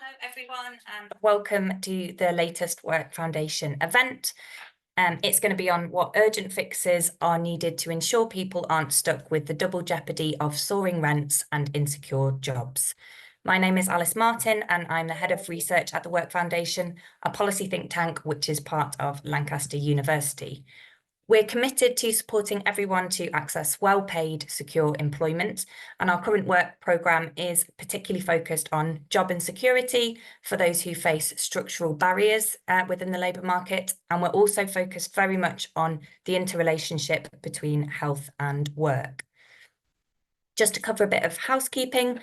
Hello everyone and welcome to the latest Work Foundation event. It's going to be on what urgent fixes are needed to ensure people aren't stuck with the double jeopardy of soaring rents and insecure jobs. My name is Alice Martin and I'm the head of research at the Work Foundation, a policy think tank which is part of Lancaster University. We're committed to supporting everyone to access well-paid, secure employment, and our current work programme is particularly focused on job insecurity for those who face structural barriers within the labour market, and we're also focused very much on the interrelationship between health and work. Just to cover a bit of housekeeping,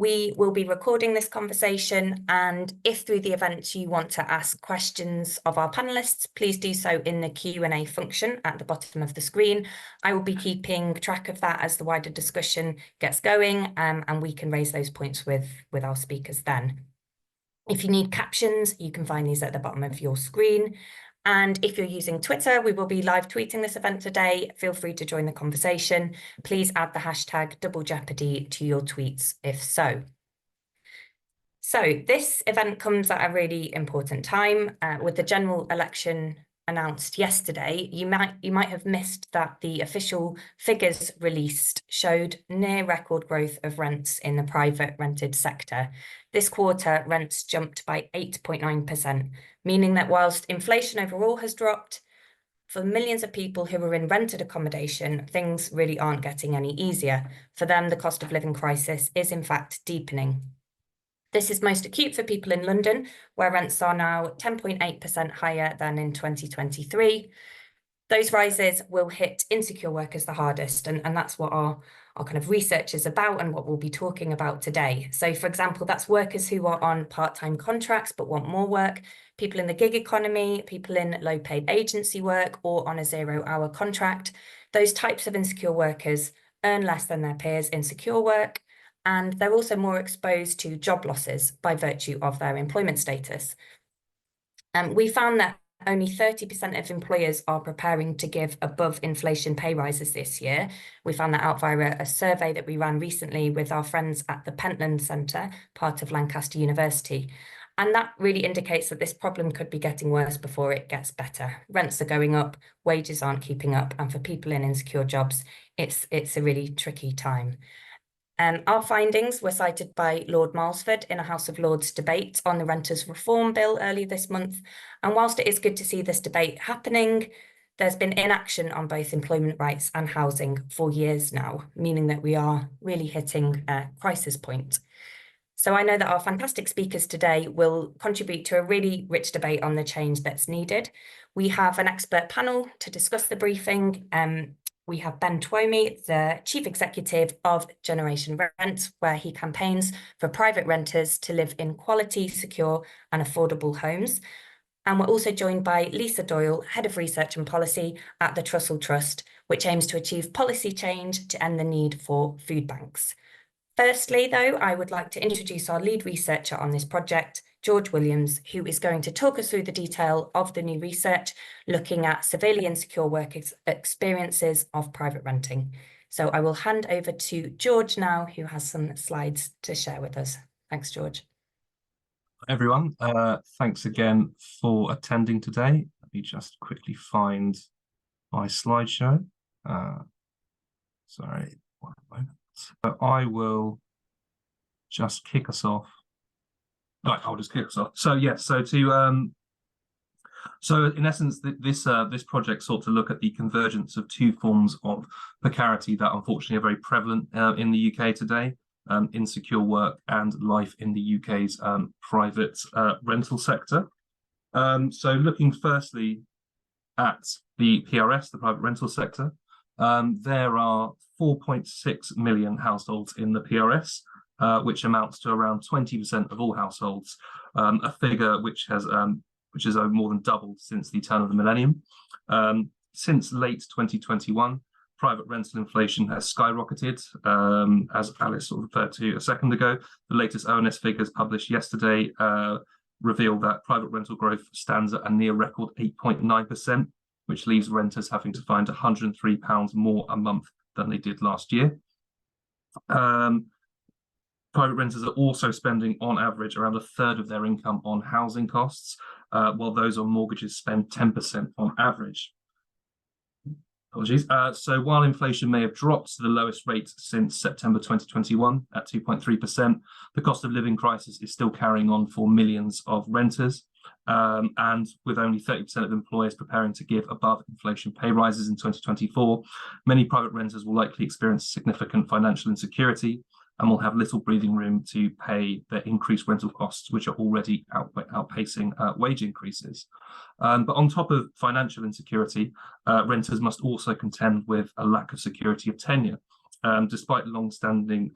we will be recording this conversation, and if through the event you want to ask questions of our panellists, please do so in the Q&A function at the bottom of the screen. I will be keeping track of that as the wider discussion gets going, and we can raise those points with our speakers then. If you need captions, you can find these at the bottom of your screen. And if you're using Twitter, we will be live tweeting this event today. Feel free to join the conversation. Please add the hashtag double jeopardy to your tweets if so. So this event comes at a really important time with the general election announced yesterday. You might have missed that the official figures released showed near record growth of rents in the private rented sector. This quarter, rents jumped by 8.9%, meaning that whilst inflation overall has dropped, for millions of people who are in rented accommodation, things really aren't getting any easier. For them, the cost of living crisis is in fact deepening. This is most acute for people in London, where rents are now 10.8% higher than in 2023. Those rises will hit insecure workers the hardest, and that's what our kind of research is about and what we'll be talking about today. So, for example, that's workers who are on part-time contracts but want more work, people in the gig economy, people in low-paid agency work or on a zero-hour contract. Those types of insecure workers earn less than their peers in secure work, and they're also more exposed to job losses by virtue of their employment status. We found that only 30% of employers are preparing to give above inflation pay rises this year. We found that out via a survey that we ran recently with our friends at the Pentland Centre, part of Lancaster University. And that really indicates that this problem could be getting worse before it gets better. Rents are going up, wages aren't keeping up, and for people in insecure jobs, it's a really tricky time. Our findings were cited by Lord Malsford in a House of Lords debate on the Renters Reform Bill earlier this month. And whilst it is good to see this debate happening, there's been inaction on both employment rights and housing for years now, meaning that we are really hitting a crisis point. So I know that our fantastic speakers today will contribute to a really rich debate on the change that's needed. We have an expert panel to discuss the briefing. We have Ben Twomey, the Chief Executive of Generation Rent, where he campaigns for private renters to live in quality, secure and affordable homes. And we're also joined by Lisa Doyle, Head of Research and Policy at the Trussell Trust, which aims to achieve policy change to end the need for food banks. Firstly, though, I would like to introduce our lead researcher on this project, George Williams, who is going to talk us through the detail of the new research, looking at severely insecure work experiences of private renting. So I will hand over to George now, who has some slides to share with us. Thanks, George. Everyone, thanks again for attending today. Let me just quickly find my slideshow. Sorry, 1 moment. I will just kick us off. Right, I'll just kick us off. So yes, so in essence, this project sought to look at the convergence of two forms of precarity that unfortunately are very prevalent in the UK today: insecure work and life in the UK's private rental sector. So looking firstly at the PRS, the private rental sector, there are 4.6 million households in the PRS, which amounts to around 20% of all households, a figure which has more than doubled since the turn of the millennium. Since late 2021, private rental inflation has skyrocketed, as Alice sort of referred to a second ago. The latest ONS figures published yesterday reveal that private rental growth stands at a near record 8.9%, which leaves renters having to find £103 more a month than they did last year. Private renters are also spending, on average, around a third of their income on housing costs, while those on mortgages spend 10% on average. Apologies. So while inflation may have dropped to the lowest rate since September 2021 at 2.3%, the cost of living crisis is still carrying on for millions of renters. And with only 30% of employers preparing to give above inflation pay rises in 2024, many private renters will likely experience significant financial insecurity and will have little breathing room to pay their increased rental costs, which are already outpacing wage increases. But on top of financial insecurity, renters must also contend with a lack of security of tenure. Despite a long-standing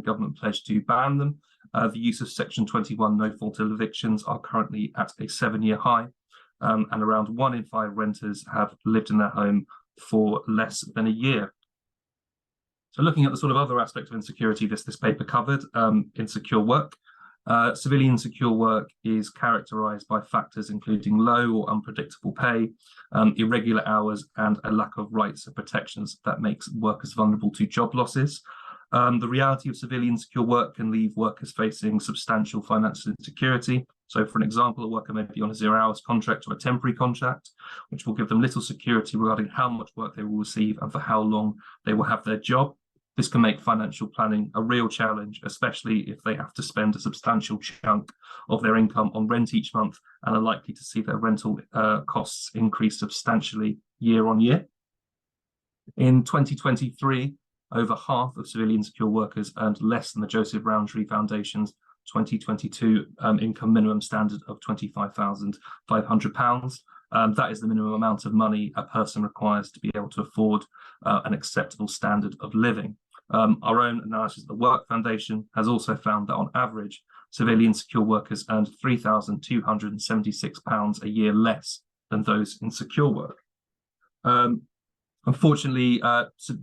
government pledge to ban them, the use of Section 21 no-fault evictions are currently at a 7-year high, and around 1 in 5 renters have lived in their home for less than a year. So looking at the sort of other aspect of insecurity this paper covered, insecure work. Civilian insecure work is characterised by factors including low or unpredictable pay, irregular hours, and a lack of rights and protections that makes workers vulnerable to job losses. The reality of civilian insecure work can leave workers facing substantial financial insecurity. So, for an example, a worker may be on a 0-hours contract or a temporary contract, which will give them little security regarding how much work they will receive and for how long they will have their job. This can make financial planning a real challenge, especially if they have to spend a substantial chunk of their income on rent each month and are likely to see their rental costs increase substantially year on year. In 2023, over half of civilian secure workers earned less than the Joseph Rowntree Foundation's 2022 income minimum standard of £25,500. That is the minimum amount of money a person requires to be able to afford an acceptable standard of living. Our own analysis of the Work Foundation has also found that on average, civilian secure workers earned £3,276 a year less than those in secure work. Unfortunately,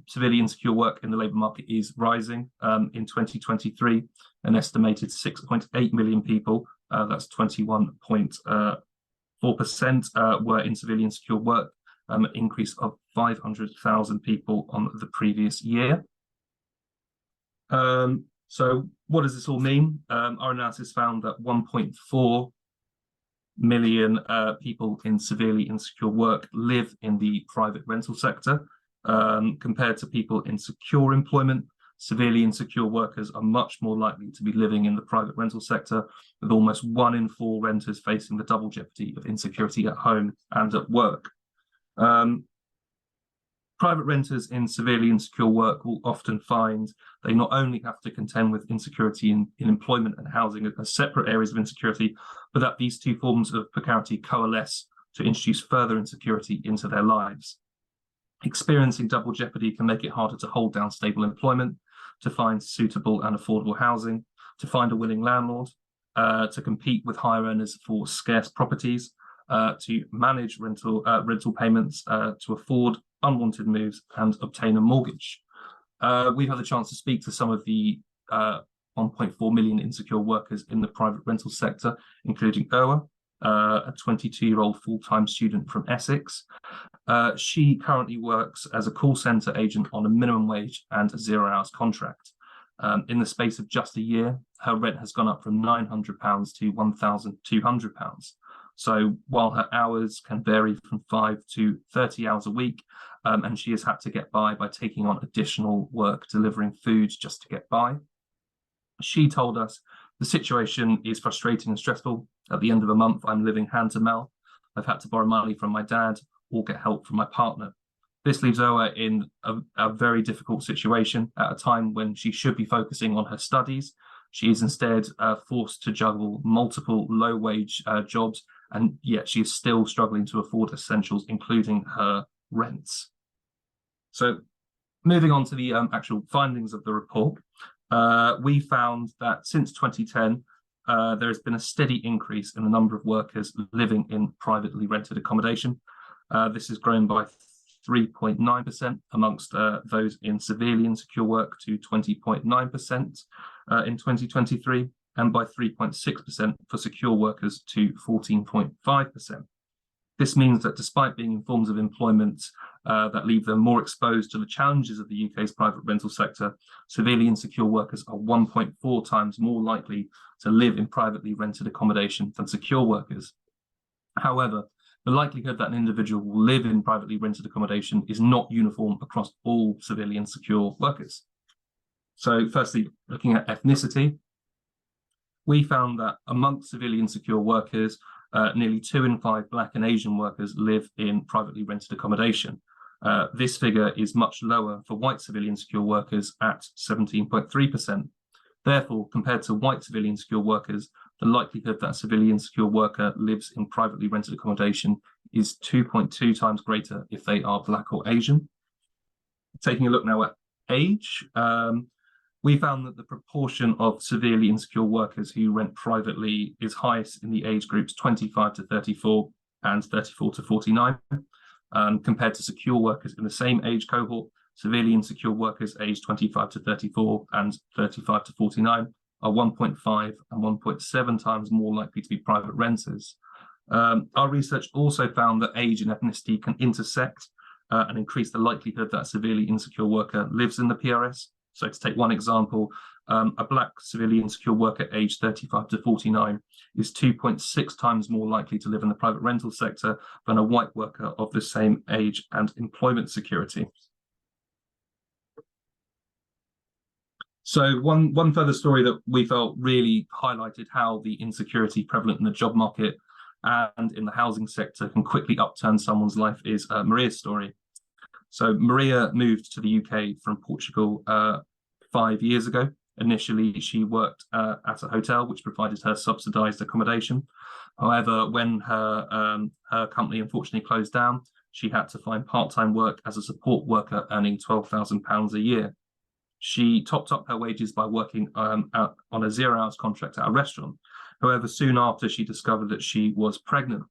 civilian secure work in the labour market is rising. In 2023, an estimated 6.8 million people, that's 21.4%, were in civilian secure work, an increase of 500,000 people on the previous year. So what does this all mean? Our analysis found that 1.4 million people in severely insecure work live in the private rental sector. Compared to people in secure employment, severely insecure workers are much more likely to be living in the private rental sector, with almost 1 in 4 renters facing the double jeopardy of insecurity at home and at work. Private renters in severely insecure work will often find they not only have to contend with insecurity in employment and housing as separate areas of insecurity, but that these two forms of precarity coalesce to introduce further insecurity into their lives. Experiencing double jeopardy can make it harder to hold down stable employment, to find suitable and affordable housing, to find a willing landlord, to compete with higher earners for scarce properties, to manage rental payments, to afford unwanted moves and obtain a mortgage. We've had the chance to speak to some of the 1.4 million insecure workers in the private rental sector, including Irwa, a 22-year-old full-time student from Essex. She currently works as a call centre agent on a minimum wage and a 0-hours contract. In the space of just a year, her rent has gone up from £900 to £1,200. So while her hours can vary from 5 to 30 hours a week, and she has had to get by taking on additional work delivering food just to get by. She told us, the situation is frustrating and stressful. At the end of a month, I'm living hand to mouth. I've had to borrow money from my dad or get help from my partner. This leaves Oa in a very difficult situation at a time when she should be focusing on her studies. She is instead forced to juggle multiple low-wage jobs, and yet she is still struggling to afford essentials, including her rents. So moving on to the actual findings of the report, we found that since 2010, there has been a steady increase in the number of workers living in privately rented accommodation. This has grown by 3.9% amongst those in severely insecure work to 20.9% in 2023, and by 3.6% for secure workers to 14.5%. This means that despite being in forms of employment that leave them more exposed to the challenges of the UK's private rental sector, severely insecure workers are 1.4 times more likely to live in privately rented accommodation than secure workers. However, the likelihood that an individual will live in privately rented accommodation is not uniform across all severely insecure workers. So firstly, looking at ethnicity, we found that amongst severely insecure workers, nearly 2 in 5 Black and Asian workers live in privately rented accommodation. This figure is much lower for white severely insecure workers at 17.3%. Therefore, compared to white severely insecure workers, the likelihood that a severely insecure worker lives in privately rented accommodation is 2.2 times greater if they are Black or Asian. Taking a look now at age, we found that the proportion of severely insecure workers who rent privately is highest in the age groups 25 to 34 and 34 to 49, compared to secure workers in the same age cohort. Severely insecure workers aged 25 to 34 and 35 to 49 are 1.5 and 1.7 times more likely to be private renters. Our research also found that age and ethnicity can intersect and increase the likelihood that a severely insecure worker lives in the PRS. So to take one example, a Black severely insecure worker aged 35 to 49 is 2.6 times more likely to live in the private rental sector than a white worker of the same age and employment security. So one further story that we felt really highlighted how the insecurity prevalent in the job market and in the housing sector can quickly upturn someone's life is Maria's story. So Maria moved to the UK from Portugal 5 years ago. Initially, she worked at a hotel which provided her subsidised accommodation. However, when her company unfortunately closed down, she had to find part-time work as a support worker, earning £12,000 a year. She topped up her wages by working on a 0 hours contract at a restaurant. However, soon after, she discovered that she was pregnant.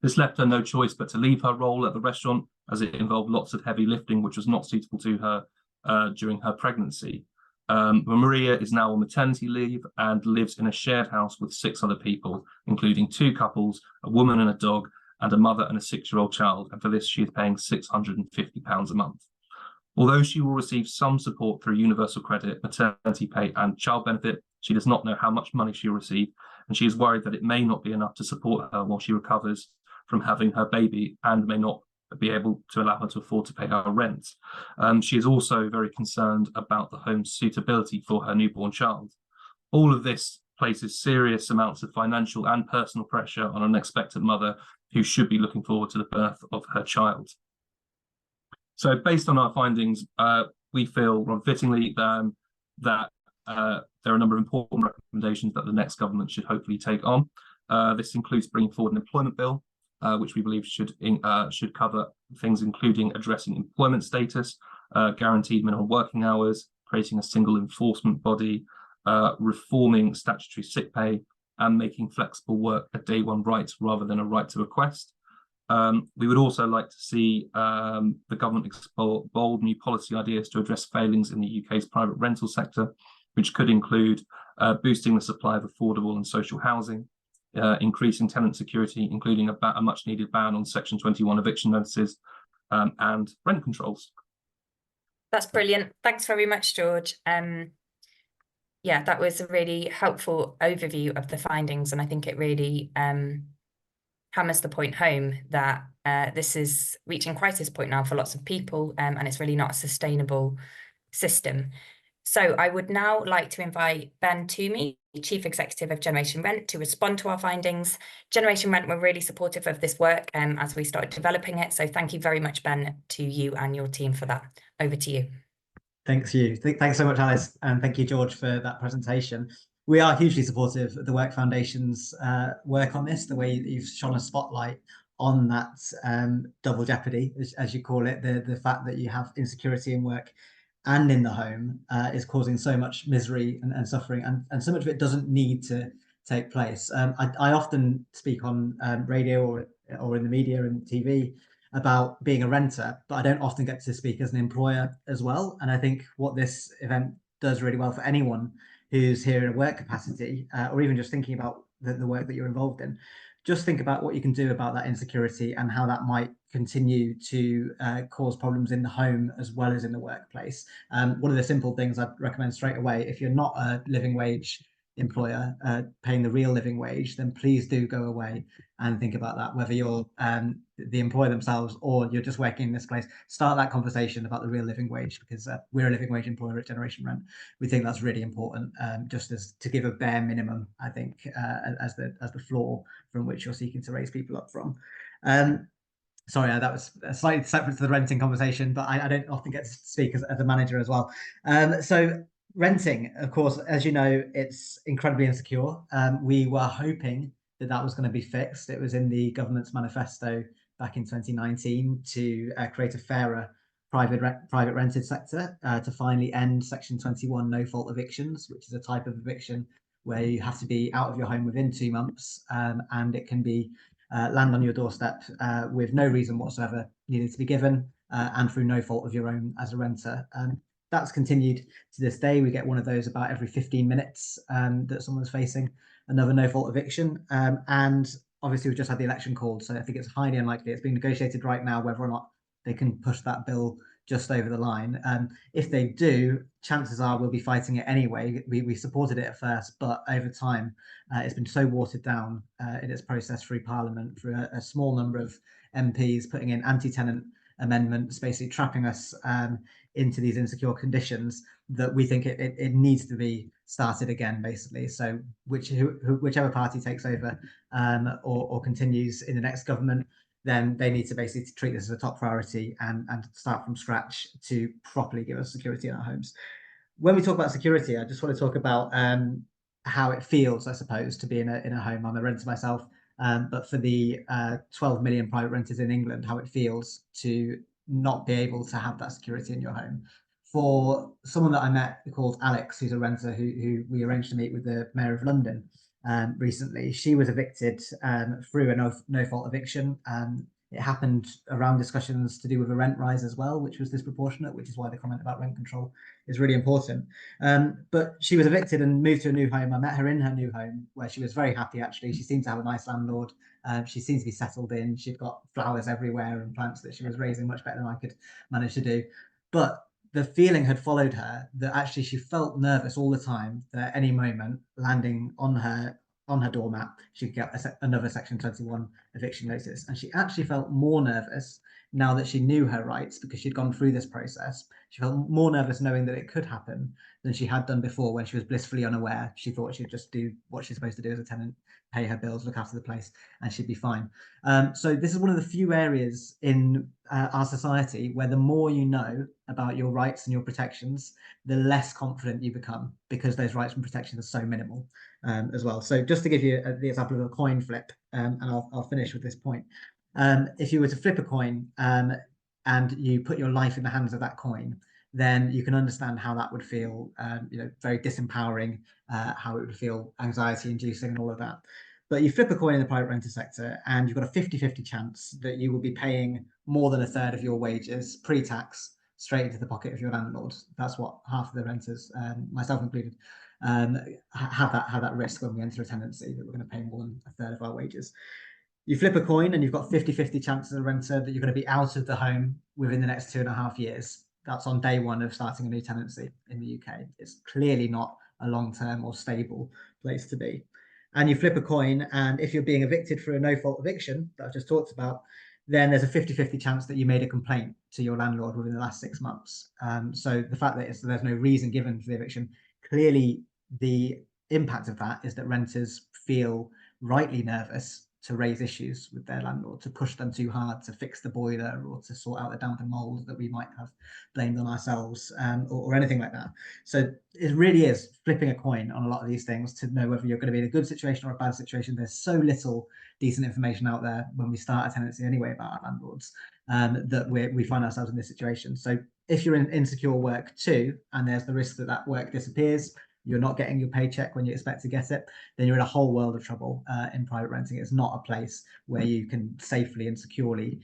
This left her no choice but to leave her role at the restaurant, as it involved lots of heavy lifting, which was not suitable to her during her pregnancy. Maria is now on maternity leave and lives in a shared house with 6 other people, including 2 couples, a woman and a dog, and a mother and a 6-year-old child. And for this, she is paying £650 a month. Although she will receive some support through universal credit, maternity pay, and child benefit, she does not know how much money she will receive, and she is worried that it may not be enough to support her while she recovers from having her baby and may not be able to allow her to afford to pay her rent. She is also very concerned about the home's suitability for her newborn child. All of this places serious amounts of financial and personal pressure on an expectant mother who should be looking forward to the birth of her child. So based on our findings, we feel rather fittingly that there are a number of important recommendations that the next government should hopefully take on. This includes bringing forward an employment bill, which we believe should cover things including addressing employment status, guaranteed minimum working hours, creating a single enforcement body, reforming statutory sick pay, and making flexible work a day one right rather than a right to request. We would also like to see the government explore bold new policy ideas to address failings in the UK's private rental sector, which could include boosting the supply of affordable and social housing, increasing tenant security, including a much needed ban on Section 21 eviction notices, and rent controls. That's brilliant. Thanks very much, George. Yeah, that was a really helpful overview of the findings, and I think it really hammers the point home that this is reaching crisis point now for lots of people, and it's really not a sustainable system. So I would now like to invite Ben Twomey, Chief Executive of Generation Rent, to respond to our findings. Generation Rent were really supportive of this work as we started developing it. So thank you very much, Ben, to you and your team for that. Over to you. Thanks you. Thanks so much, Alice. And thank you, George, for that presentation. We are hugely supportive of the Work Foundation's work on this, the way that you've shone a spotlight on that double jeopardy, as you call it, the fact that you have insecurity in work and in the home is causing so much misery and suffering, and so much of it doesn't need to take place. I often speak on radio or in the media and TV about being a renter, but I don't often get to speak as an employer as well. And I think what this event does really well for anyone who's here in a work capacity, or even just thinking about the work that you're involved in, just think about what you can do about that insecurity and how that might continue to cause problems in the home as well as in the workplace. One of the simple things I'd recommend straight away, if you're not a living wage employer paying the real living wage, then please do go away and think about that, whether you're the employer themselves or you're just working in this place. Start that conversation about the real living wage, because we're a living wage employer at Generation Rent. We think that's really important, just as to give a bare minimum, I think, as the floor from which you're seeking to raise people up from. Sorry, that was slightly separate to the renting conversation, but I don't often get to speak as a manager as well. So renting, of course, as you know, it's incredibly insecure. We were hoping that that was going to be fixed. It was in the government's manifesto back in 2019 to create a fairer private rented sector, to finally end Section 21 no-fault evictions, which is a type of eviction where you have to be out of your home within 2 months, and it can be land on your doorstep with no reason whatsoever needed to be given, and through no fault of your own as a renter. That's continued to this day. We get one of those about every 15 minutes that someone's facing another no fault eviction. And obviously, we've just had the election called, so I think it's highly unlikely. It's being negotiated right now whether or not they can push that bill just over the line. If they do, chances are we'll be fighting it anyway. We supported it at first, but over time, it's been so watered down in its process through Parliament, through a small number of MPs putting in anti-tenant amendments, basically trapping us into these insecure conditions, that we think it needs to be started again, basically. So whichever party takes over or continues in the next government, then they need to basically treat this as a top priority and start from scratch to properly give us security in our homes. When we talk about security, I just want to talk about how it feels, I suppose, to be in a home. I'm a renter myself, but for the 12 million private renters in England, how it feels to not be able to have that security in your home. For someone that I met called Alex, who's a renter who we arranged to meet with the Mayor of London recently, she was evicted through a no-fault eviction. It happened around discussions to do with a rent rise as well, which was disproportionate, which is why the comment about rent control is really important. But she was evicted and moved to a new home. I met her in her new home, where she was very happy, actually. She seemed to have a nice landlord. She seemed to be settled in. She'd got flowers everywhere and plants that she was raising much better than I could manage to do. But the feeling had followed her that actually she felt nervous all the time that at any moment, landing on her doormat, she'd get another Section 21 eviction notice. And she actually felt more nervous now that she knew her rights, because she'd gone through this process. She felt more nervous knowing that it could happen than she had done before, when she was blissfully unaware. She thought she'd just do what she's supposed to do as a tenant, pay her bills, look after the place, and she'd be fine. So this is one of the few areas in our society where the more you know about your rights and your protections, the less confident you become, because those rights and protections are so minimal as well. So just to give you the example of a coin flip, and I'll finish with this point. If you were to flip a coin and you put your life in the hands of that coin, then you can understand how that would feel, very disempowering, how it would feel anxiety inducing and all of that. But you flip a coin in the private renter sector and you've got a 50-50 chance that you will be paying more than a third of your wages pre-tax straight into the pocket of your landlord. That's what half of the renters, myself included, have that risk when we enter a tenancy, that we're going to pay more than a third of our wages. You flip a coin and you've got 50-50 chance as a renter that you're going to be out of the home within the next 2.5 years. That's on day one of starting a new tenancy in the UK. It's clearly not a long-term or stable place to be. And you flip a coin, and if you're being evicted for a no-fault eviction that I've just talked about, then there's a 50-50 chance that you made a complaint to your landlord within the last 6 months. So the fact that there's no reason given for the eviction, clearly the impact of that is that renters feel rightly nervous to raise issues with their landlord, to push them too hard to fix the boiler or to sort out the damp and mold that we might have blamed on ourselves, or anything like that. So it really is flipping a coin on a lot of these things to know whether you're going to be in a good situation or a bad situation. There's so little decent information out there when we start a tenancy anyway about our landlords, that we find ourselves in this situation. So if you're in insecure work too, and there's the risk that that work disappears, you're not getting your paycheck when you expect to get it, then you're in a whole world of trouble in private renting. It's not a place where you can safely and securely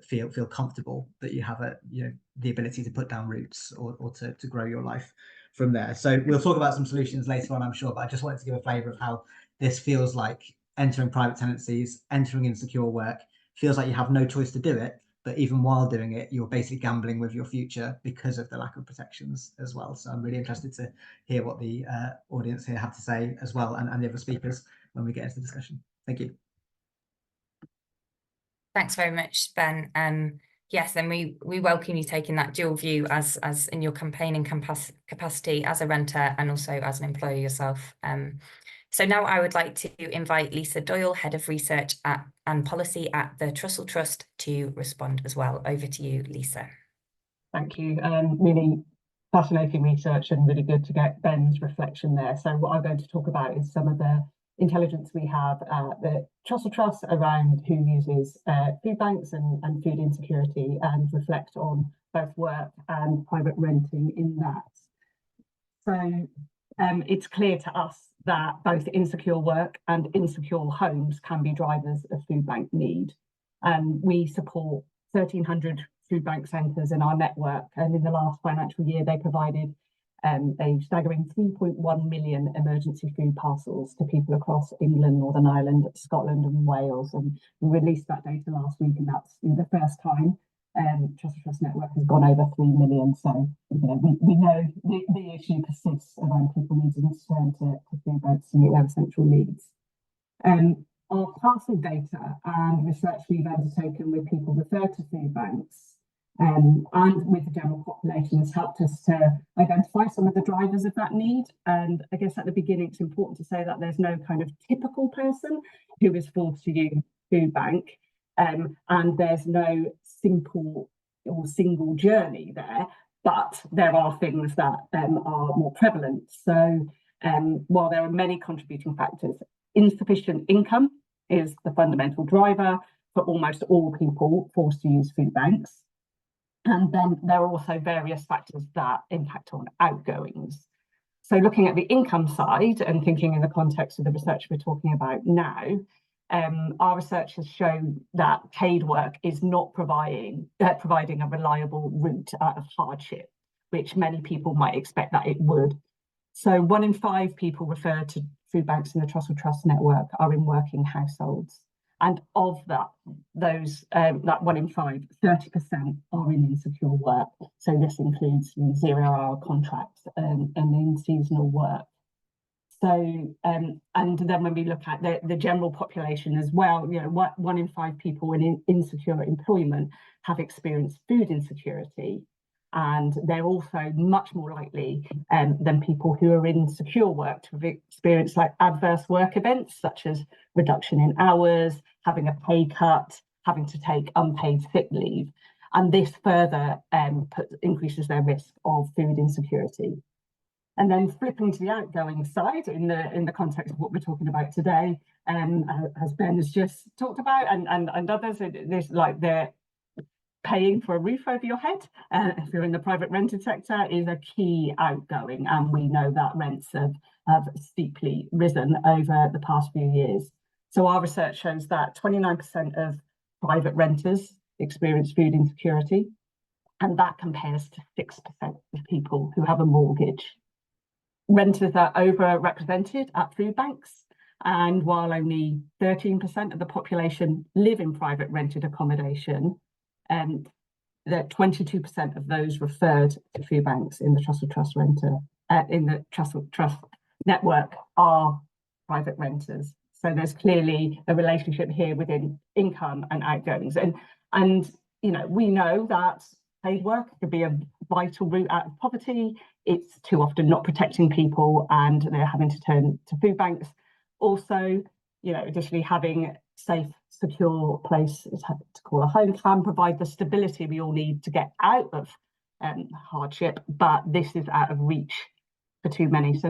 feel comfortable that you have the ability to put down roots or to grow your life from there. So we'll talk about some solutions later on, I'm sure, but I just wanted to give a flavour of how this feels like entering private tenancies, entering insecure work, feels like you have no choice to do it. But even while doing it, you're basically gambling with your future because of the lack of protections as well. So I'm really interested to hear what the audience here have to say as well, and the other speakers when we get into the discussion. Thank you. Thanks very much, Ben. Yes, and we welcome you taking that dual view as in your campaigning capacity as a renter and also as an employer yourself. So now I would like to invite Lisa Doyle, Head of Research and Policy at the Trussell Trust, to respond as well. Over to you, Lisa. Thank you. Really fascinating research and really good to get Ben's reflection there. So what I'm going to talk about is some of the intelligence we have at the Trussell Trust around who uses food banks and food insecurity, and reflect on both work and private renting in that. So it's clear to us that both insecure work and insecure homes can be drivers of food bank need. And we support 1,300 food bank centres in our network, and in the last financial year they provided a staggering 3.1 million emergency food parcels to people across England, Northern Ireland, Scotland and Wales, and we released that data last week, and that's the first time Trussell Trust network has gone over 3 million. So we know the issue persists around people needing to turn to food banks to meet their essential needs. Our parcel data and research we've undertaken with people referred to food banks and with the general population has helped us to identify some of the drivers of that need. And I guess at the beginning, it's important to say that there's no kind of typical person who is forced to use food bank, and there's no simple or single journey there, but there are things that are more prevalent. So while there are many contributing factors, insufficient income is the fundamental driver for almost all people forced to use food banks. And then there are also various factors that impact on outgoings. So looking at the income side and thinking in the context of the research we're talking about now, our research has shown that paid work is not providing a reliable route out of hardship, which many people might expect that it would. So 1 in 5 people referred to food banks in the Trussell Trust network are in working households. And of that 1 in 5, 30% are in insecure work. So this includes 0-hour contracts and in seasonal work. So, and then when we look at the general population as well, 1 in 5 people in insecure employment have experienced food insecurity. And they're also much more likely than people who are in secure work to have experienced like adverse work events, such as reduction in hours, having a pay cut, having to take unpaid sick leave. And this further increases their risk of food insecurity. And then flipping to the outgoing side in the context of what we're talking about today, as Ben has just talked about, and others, this like they're paying for a roof over your head, if you're in the private rented sector, is a key outgoing, and we know that rents have steeply risen over the past few years. So our research shows that 29% of private renters experience food insecurity, and that compares to 6% of people who have a mortgage. Renters are overrepresented at food banks, and while only 13% of the population live in private rented accommodation, that 22% of those referred to food banks in the Trussell Trust Trust network are private renters. So there's clearly a relationship here within income and outgoings, and we know that paid work could be a vital route out of poverty. It's too often not protecting people, and they're having to turn to food banks. Also, additionally, having safe, secure place to call a home can provide the stability we all need to get out of hardship, but this is out of reach for too many. So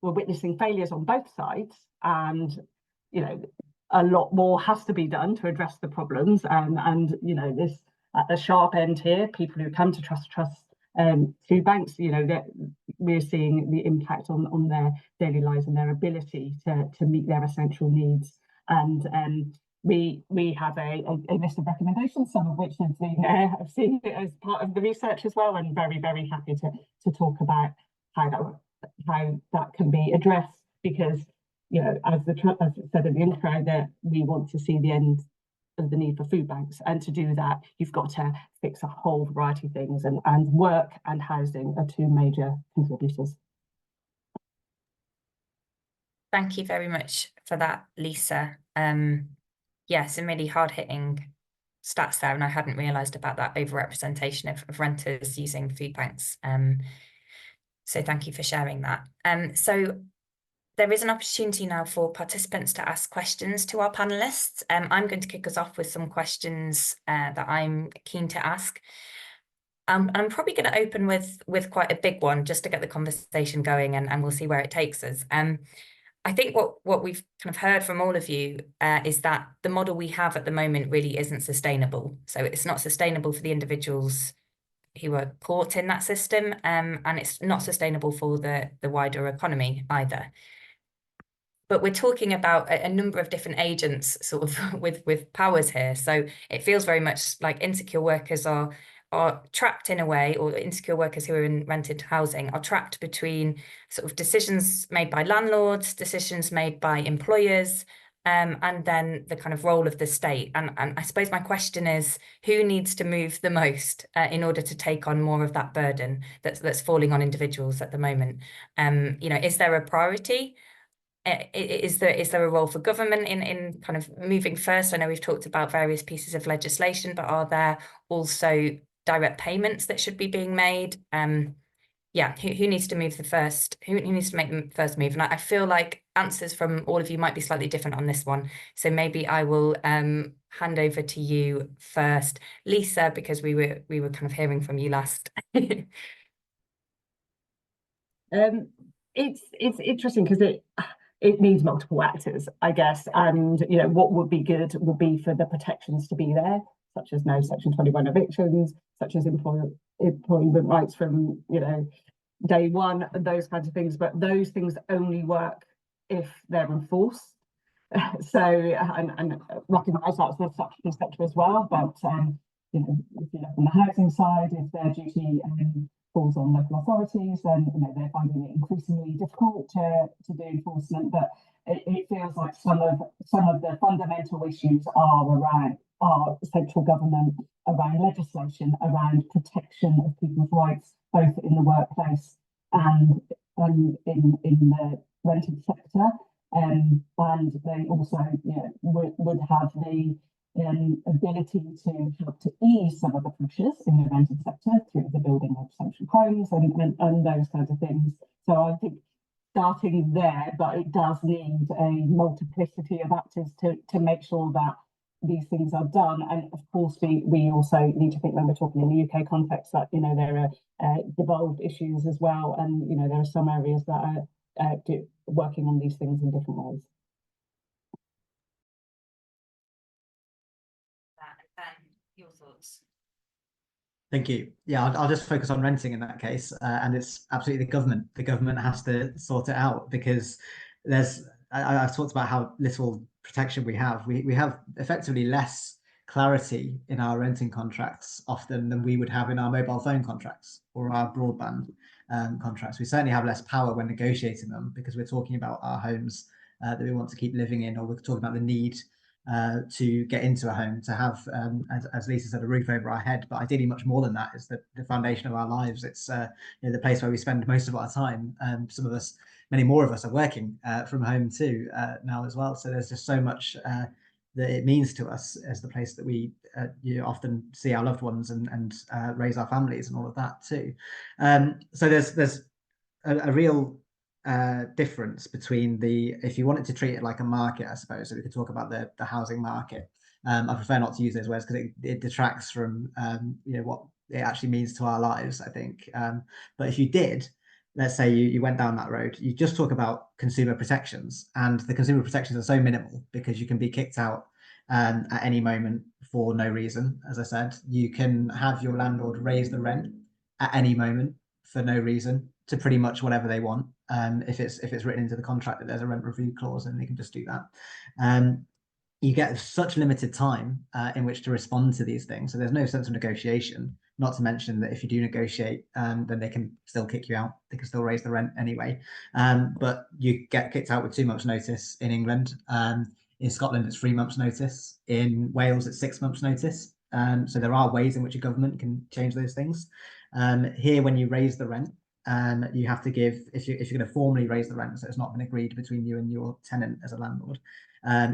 we're witnessing failures on both sides, and a lot more has to be done to address the problems. And this at the sharp end here, people who come to Trussell Trust food banks, that we're seeing the impact on their daily lives and their ability to meet their essential needs. And we have a list of recommendations, some of which I've seen as part of the research as well, and very, very happy to talk about how that can be addressed, because as it said in the intro, that we want to see the end of the need for food banks, and to do that you've got to fix a whole variety of things, and work and housing are two major contributors. Thank you very much for that, Lisa. Yeah, some really hard-hitting stats there, and I hadn't realised about that overrepresentation of renters using food banks. So thank you for sharing that. So there is an opportunity now for participants to ask questions to our panelists. I'm going to kick us off with some questions that I'm keen to ask. I'm probably going to open with quite a big one just to get the conversation going, and we'll see where it takes us. I think what we've kind of heard from all of you is that the model we have at the moment really isn't sustainable. So it's not sustainable for the individuals who are caught in that system, and it's not sustainable for the wider economy either. But we're talking about a number of different agents sort of with powers here. So it feels very much like insecure workers are trapped in a way, or insecure workers who are in rented housing are trapped between sort of decisions made by landlords, decisions made by employers, and then the kind of role of the state. And I suppose my question is, who needs to move the most in order to take on more of that burden that's falling on individuals at the moment? Is there a priority? Is there a role for government in kind of moving first? I know we've talked about various pieces of legislation, but are there also direct payments that should be being made? Yeah, who needs to move the first? Who needs to make the first move? And I feel like answers from all of you might be slightly different on this one. So maybe I will hand over to you first, Lisa, because we were kind of hearing from you last. It's interesting because it needs multiple actors, I guess. And what would be good would be for the protections to be there, such as no Section 21 evictions, such as employment rights from day one, and those kinds of things. But those things only work if they're enforced. So and recognise that's the statutory sector as well. But if you look on the housing side, if their duty falls on local authorities, then they're finding it increasingly difficult to do enforcement. But it feels like some of the fundamental issues are around our central government, around legislation, around protection of people's rights, both in the workplace and in the rented sector. And they also would have the ability to help to ease some of the pressures in the rented sector through the building of social homes and those kinds of things. So I think starting there, but it does need a multiplicity of actors to make sure that these things are done. And of course, we also need to think, when we're talking in the UK context, that there are devolved issues as well, and there are some areas that are working on these things in different ways. Your thoughts? Thank you. Yeah, I'll just focus on renting in that case, and it's absolutely the government. The government has to sort it out, because I've talked about how little protection we have. We have effectively less clarity in our renting contracts often than we would have in our mobile phone contracts or our broadband contracts. We certainly have less power when negotiating them, because we're talking about our homes that we want to keep living in, or we're talking about the need to get into a home, to have, as Lisa said, a roof over our head. But ideally, much more than that, is the foundation of our lives. It's the place where we spend most of our time. Some of us, many more of us, are working from home too now as well. So there's just so much that it means to us as the place that we often see our loved ones and raise our families and all of that too. So there's a real difference between if you wanted to treat it like a market, I suppose, so we could talk about the housing market. I prefer not to use those words because it detracts from what it actually means to our lives, I think. But if you did, let's say you went down that road, you just talk about consumer protections, and the consumer protections are so minimal because you can be kicked out at any moment for no reason. As I said, you can have your landlord raise the rent at any moment for no reason to pretty much whatever they want. If it's written into the contract that there's a rent review clause, then they can just do that. you get such limited time in which to respond to these things. So there's no sense of negotiation, not to mention that if you do negotiate, then they can still kick you out. They can still raise the rent anyway. But you get kicked out with 2 months notice in England. In Scotland, it's 3 months notice. In Wales, it's 6 months notice. So there are ways in which a government can change those things. Here, when you raise the rent, you have to give, if you're going to formally raise the rent, so it's not been agreed between you and your tenant as a landlord,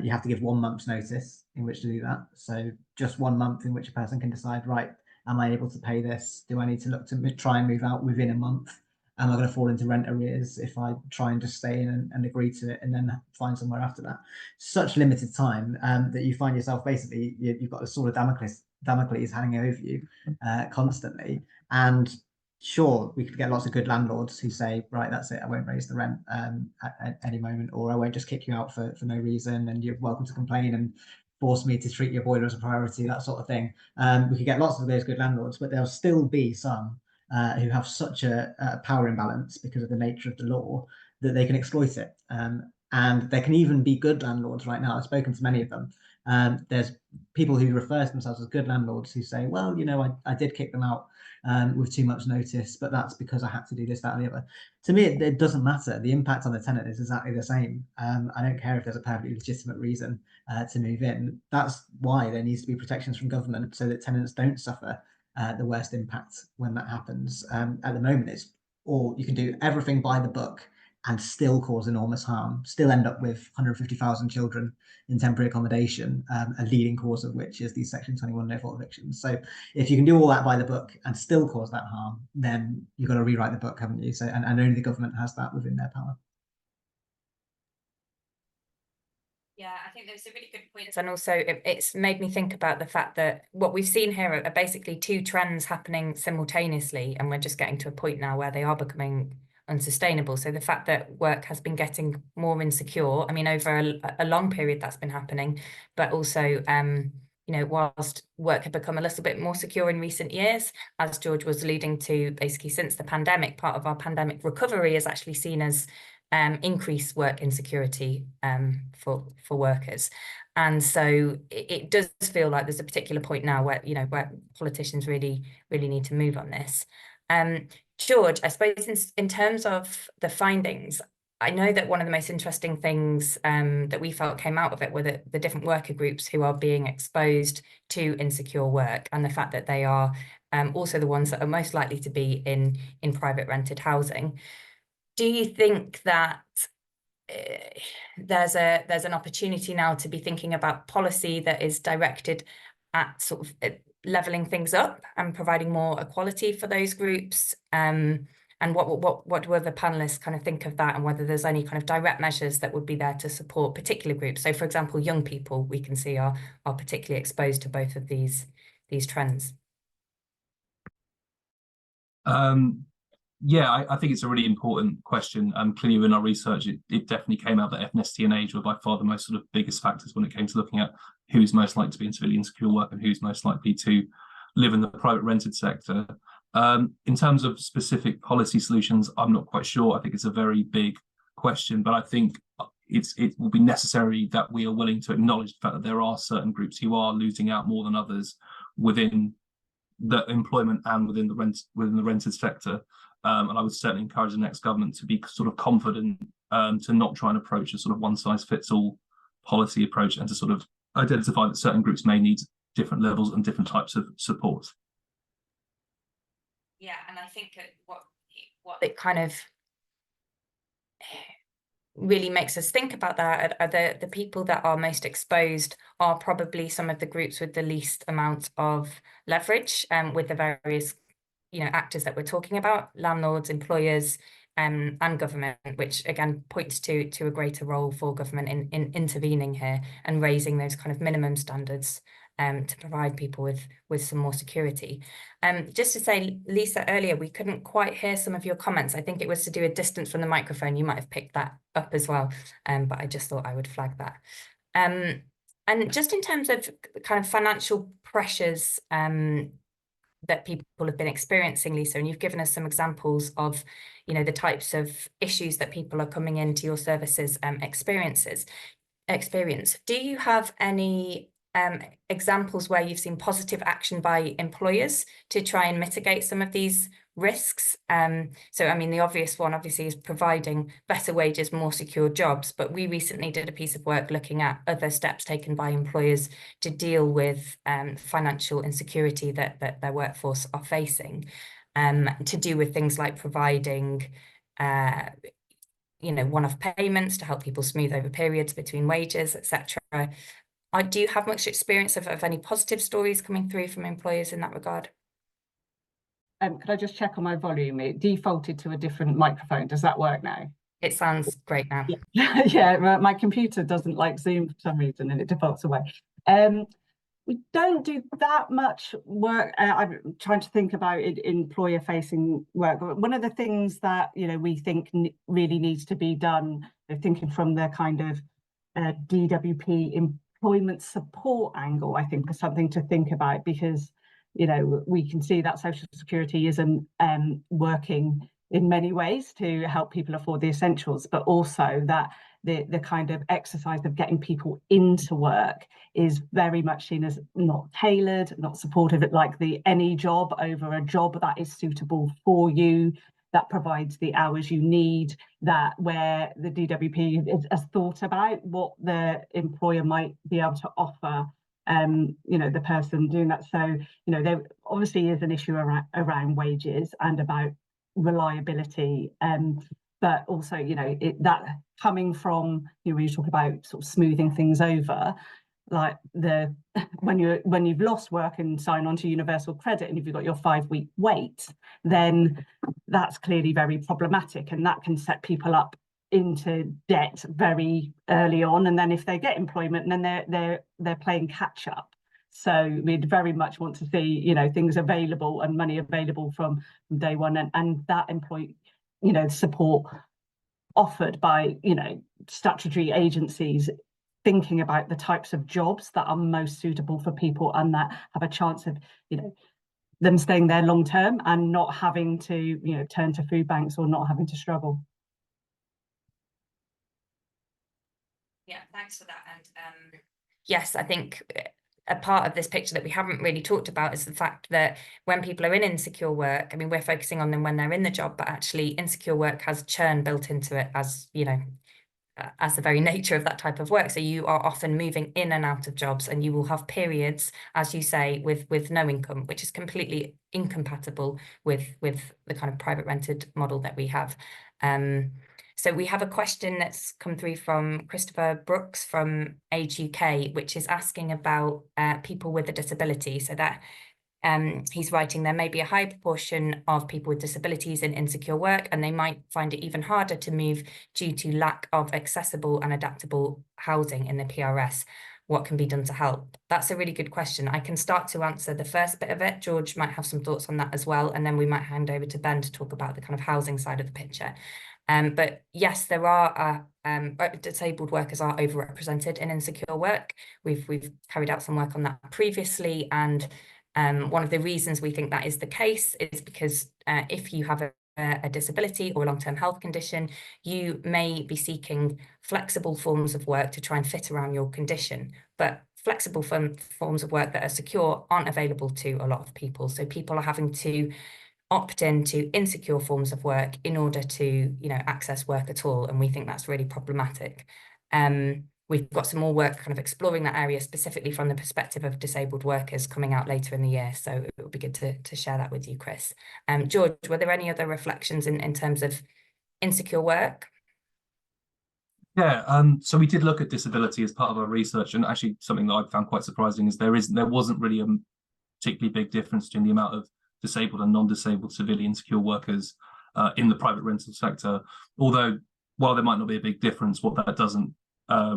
you have to give 1 month's notice in which to do that. So just 1 month in which a person can decide, right, am I able to pay this? Do I need to look to try and move out within a month? Am I going to fall into rent arrears if I try and just stay in and agree to it and then find somewhere after that? Such limited time that you find yourself basically, you've got a sort of Damocles hanging over you constantly. And sure, we could get lots of good landlords who say, right, that's it, I won't raise the rent at any moment, or I won't just kick you out for no reason, and you're welcome to complain and force me to treat your boiler as a priority, that sort of thing. We could get lots of those good landlords, but there'll still be some who have such a power imbalance because of the nature of the law that they can exploit it. And there can even be good landlords right now. I've spoken to many of them. There's people who refer to themselves as good landlords who say, well, you know, I did kick them out with 2 months notice, but that's because I had to do this, that, and the other. To me, it doesn't matter. The impact on the tenant is exactly the same. I don't care if there's a perfectly legitimate reason to move in. That's why there needs to be protections from government so that tenants don't suffer the worst impact when that happens. At the moment, it's all you can do everything by the book and still cause enormous harm, still end up with 150,000 children in temporary accommodation, a leading cause of which is these Section 21 no-fault evictions. So if you can do all that by the book and still cause that harm, then you've got to rewrite the book, haven't you? So, and only the government has that within their power. Yeah, I think those are really good points. And also it's made me think about the fact that what we've seen here are basically two trends happening simultaneously, and we're just getting to a point now where they are becoming unsustainable. So the fact that work has been getting more insecure, I mean, over a long period that's been happening, but also, you know, whilst work had become a little bit more secure in recent years, as George was alluding to, basically since the pandemic, part of our pandemic recovery is actually seen as increased work insecurity for workers. And so it does feel like there's a particular point now where, you know, where politicians really need to move on this. George, I suppose in terms of the findings, I know that one of the most interesting things that we felt came out of it were the different worker groups who are being exposed to insecure work, and the fact that they are also the ones that are most likely to be in private rented housing. Do you think that there's an opportunity now to be thinking about policy that is directed at sort of leveling things up and providing more equality for those groups? And what do other panelists kind of think of that, and whether there's any kind of direct measures that would be there to support particular groups? So, for example, young people we can see are particularly exposed to both of these trends. Yeah, I think it's a really important question. Clearly, in our research, it definitely came out that ethnicity and age were by far the most sort of biggest factors when it came to looking at who's most likely to be in civilian secure work and who's most likely to live in the private rented sector. In terms of specific policy solutions, I'm not quite sure. I think it's a very big question, but I think it will be necessary that we are willing to acknowledge the fact that there are certain groups who are losing out more than others within the employment and within the rented sector. And I would certainly encourage the next government to be sort of confident to not try and approach a sort of one-size-fits-all policy approach, and to sort of identify that certain groups may need different levels and different types of support. Yeah, and I think what it kind of really makes us think about that are the people that are most exposed are probably some of the groups with the least amount of leverage with the various, you know, actors that we're talking about, landlords, employers, and government, which again points to a greater role for government in intervening here and raising those kind of minimum standards to provide people with some more security. Just to say, Lisa, earlier we couldn't quite hear some of your comments. I think it was to do with distance from the microphone. You might have picked that up as well, but I just thought I would flag that. And just in terms of kind of financial pressures that people have been experiencing, Lisa, and you've given us some examples of, you know, the types of issues that people are coming into your services experiences. experience. Do you have any examples where you've seen positive action by employers to try and mitigate some of these risks? So, I mean, the obvious one obviously is providing better wages, more secure jobs, but we recently did a piece of work looking at other steps taken by employers to deal with financial insecurity that their workforce are facing, to do with things like providing one-off payments to help people smooth over periods between wages, etc. Do you have much experience of any positive stories coming through from employers in that regard? Could I just check on my volume? It defaulted to a different microphone. Does that work now? It sounds great now. Yeah, my computer doesn't like Zoom for some reason and it defaults away. We don't do that much work. I'm trying to think about it, employer-facing work. One of the things that we think really needs to be done, thinking from the kind of DWP employment support angle, I think is something to think about, because we can see that social security isn't working in many ways to help people afford the essentials, but also that the kind of exercise of getting people into work is very much seen as not tailored, not supportive, like the any job over a job that is suitable for you, that provides the hours you need, that where the DWP has thought about what the employer might be able to offer the person doing that. So there obviously is an issue around wages and about reliability, but also that coming from when you talk about sort of smoothing things over, like when you've lost work and sign on to universal credit and if you've got your 5-week wait, then that's clearly very problematic, and that can set people up into debt very early on, and then if they get employment, and then they're playing catch up. So we'd very much want to see things available and money available from day one, and that employee support offered by statutory agencies, thinking about the types of jobs that are most suitable for people and that have a chance of them staying there long term and not having to turn to food banks or not having to struggle. Yeah, thanks for that. And yes, I think a part of this picture that we haven't really talked about is the fact that when people are in insecure work, I mean, we're focusing on them when they're in the job, but actually insecure work has churn built into it, as as the very nature of that type of work. So you are often moving in and out of jobs, and you will have periods, as you say, with no income, which is completely incompatible with the kind of private rented model that we have. So we have a question that's come through from Christopher Brooks from Age UK, which is asking about people with a disability. So that he's writing, there may be a high proportion of people with disabilities in insecure work, and they might find it even harder to move due to lack of accessible and adaptable housing in the PRS. What can be done to help? That's a really good question. I can start to answer the first bit of it. George might have some thoughts on that as well, and then we might hand over to Ben to talk about the kind of housing side of the picture. But yes, there are disabled workers are overrepresented in insecure work. We've carried out some work on that previously, and one of the reasons we think that is the case is because if you have a disability or a long-term health condition, you may be seeking flexible forms of work to try and fit around your condition. But flexible forms of work that are secure aren't available to a lot of people. So people are having to opt into insecure forms of work in order to access work at all, and we think that's really problematic. We've got some more work kind of exploring that area specifically from the perspective of disabled workers coming out later in the year, so it would be good to share that with you, Chris. George, were there any other reflections in terms of insecure work? Yeah, so we did look at disability as part of our research, and actually something that I found quite surprising is there wasn't really a particularly big difference between the amount of disabled and non-disabled civilian secure workers in the private rental sector. Although, while there might not be a big difference, what that doesn't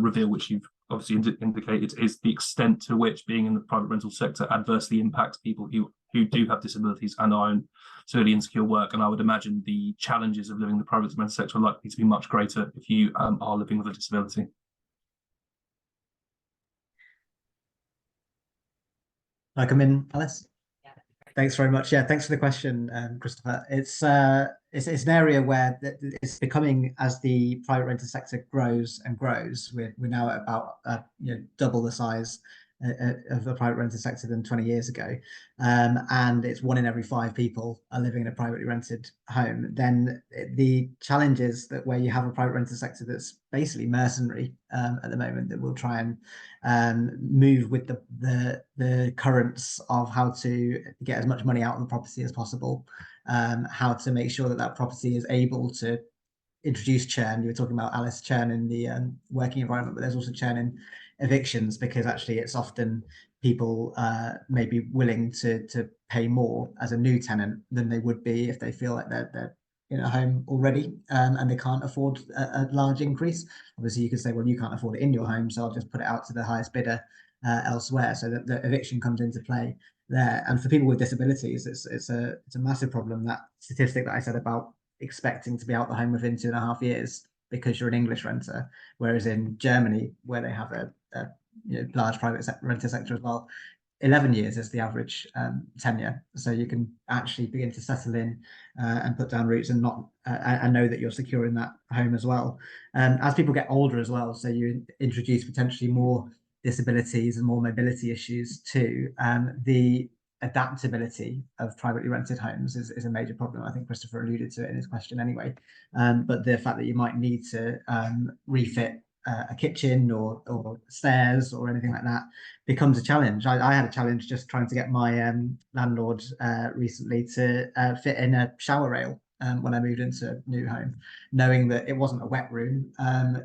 reveal, which you've obviously indicated, is the extent to which being in the private rental sector adversely impacts people who do have disabilities and are in civilian secure work. And I would imagine the challenges of living in the private rental sector are likely to be much greater if you are living with a disability. Can I come in, Alice? Thanks very much. Yeah, thanks for the question, Christopher. It's it's an area where it's becoming, as the private rented sector grows and grows. We're now at about double the size of the private rented sector than 20 years ago, and it's 1 in every 5 people are living in a privately rented home. Then the challenge is that where you have a private rented sector that's basically mercenary at the moment, that will try and move with the currents of how to get as much money out of the property as possible, how to make sure that that property is able to introduce churn. You were talking about, Alice, churn in the working environment, but there's also churn in evictions, because actually it's often people may be willing to pay more as a new tenant than they would be if they feel like they're in a home already, and they can't afford a large increase. Obviously, you could say, well, you can't afford it in your home, so I'll just put it out to the highest bidder elsewhere. So that the eviction comes into play there. And for people with disabilities, it's a massive problem. That statistic that I said about expecting to be out the home within 2.5 years because you're an English renter, whereas in Germany, where they have a large private renter sector as well, 11 years is the average tenure. So you can actually begin to settle in and put down roots and not and know that you're secure in that home as well. As people get older as well, so you introduce potentially more disabilities and more mobility issues too. The adaptability of privately rented homes is a major problem. I think Christopher alluded to it in his question anyway. But the fact that you might need to refit a kitchen or stairs or anything like that becomes a challenge. I had a challenge just trying to get my landlord recently to fit in a shower rail when I moved into a new home, knowing that it wasn't a wet room.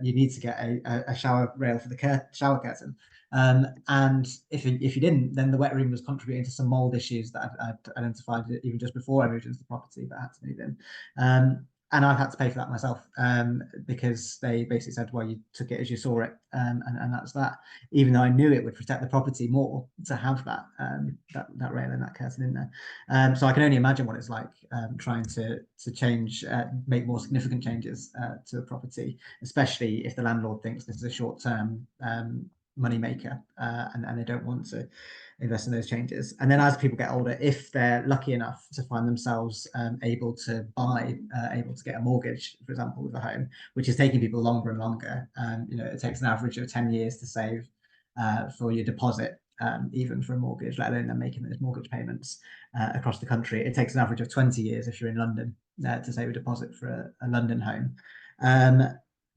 You need to get a shower rail for the shower curtain. And if you didn't, then the wet room was contributing to some mold issues that I'd identified even just before I moved into the property, but I had to move in. And I've had to pay for that myself because they basically said, well, you took it as you saw it, and that's that. Even though I knew it would protect the property more to have that that rail and that curtain in there. So I can only imagine what it's like trying to change, make more significant changes to a property, especially if the landlord thinks this is a short-term money maker and they don't want to invest in those changes. And then as people get older, if they're lucky enough to find themselves able to get a mortgage, for example, with a home, which is taking people longer and longer. It takes an average of 10 years to save for your deposit, even for a mortgage, let alone then making those mortgage payments across the country. It takes an average of 20 years if you're in London to save a deposit for a London home.